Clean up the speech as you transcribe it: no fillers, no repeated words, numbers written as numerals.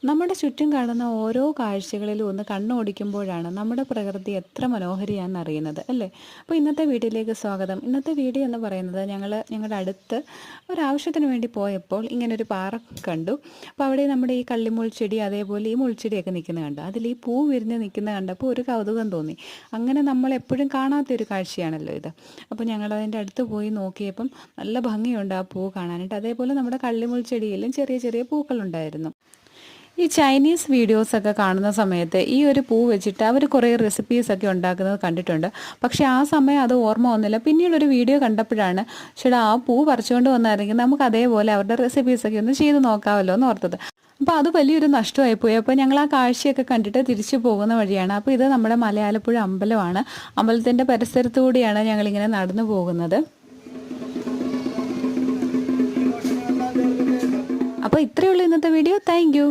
നമ്മുടെ ചുറ്റും കാണുന്ന ഓരോ കാഴ്ചകളിലും ഒന്ന് കണ്ണോടിക്കുമ്പോഴാണ് നമ്മുടെ പ്രകൃതി എത്ര മനോഹരിയാണെന്ന് അറിയുന്നത് അല്ലേ. അപ്പോൾ ഇന്നത്തെ വീഡിയോയിലേക്ക് സ്വാഗതം. ഇന്നത്തെ വീഡിയോ എന്ന് പറയുന്നത് ഞങ്ങളുടെ അടുത്ത് ഒരാവശ്യത്തിന് വേണ്ടി പോയപ്പോൾ ഇങ്ങനൊരു പാറ കണ്ടു. അപ്പോൾ അവിടെ നമ്മുടെ ഈ കള്ളിമുൾച്ചെടി അതേപോലെ ഈ മുൾച്ചെടിയൊക്കെ നിൽക്കുന്നത് കണ്ടു. അതിൽ ഈ പൂ വിരിഞ്ഞ് നിൽക്കുന്നത് കണ്ടപ്പോൾ ഒരു കൗതുകം തോന്നി. അങ്ങനെ നമ്മൾ എപ്പോഴും കാണാത്തൊരു കാഴ്ചയാണല്ലോ ഇത്. അപ്പോൾ ഞങ്ങളതിൻ്റെ അടുത്ത് പോയി നോക്കിയപ്പം നല്ല ഭംഗിയുണ്ട് ആ പൂ കാണാനായിട്ട്. അതേപോലെ നമ്മുടെ കള്ളിമുൾച്ചെടിയിലും ചെറിയ ചെറിയ പൂക്കളുണ്ടായിരുന്നു. ഈ ചൈനീസ് വീഡിയോസൊക്കെ കാണുന്ന സമയത്ത് ഈ ഒരു പൂ വെച്ചിട്ട് അവർ കുറേ റെസിപ്പീസൊക്കെ ഉണ്ടാക്കുന്നത് കണ്ടിട്ടുണ്ട്. പക്ഷേ ആ സമയം അത് ഓർമ്മ വന്നില്ല. പിന്നീടൊരു വീഡിയോ കണ്ടപ്പോഴാണ് ചേട്ടാ ആ പൂ പറിച്ചുകൊണ്ട് വന്നായിരുന്നെങ്കിൽ നമുക്ക് അതേപോലെ അവരുടെ റെസിപ്പീസൊക്കെ ഒന്ന് ചെയ്ത് നോക്കാമല്ലോ എന്ന് ഓർത്തത്. അപ്പോൾ അത് വലിയൊരു നഷ്ടമായിപ്പോയി. അപ്പോൾ ഞങ്ങൾ ആ കാഴ്ചയൊക്കെ കണ്ടിട്ട് തിരിച്ചു പോകുന്ന വഴിയാണ്. അപ്പോൾ ഇത് നമ്മുടെ മലയാലപ്പുഴ അമ്പലമാണ്. അമ്പലത്തിൻ്റെ പരിസരത്തുകൂടിയാണ് ഞങ്ങളിങ്ങനെ നടന്നു പോകുന്നത്. അപ്പോൾ ഇത്രയേ ഉള്ളൂ ഇന്നത്തെ വീഡിയോ. Thank you.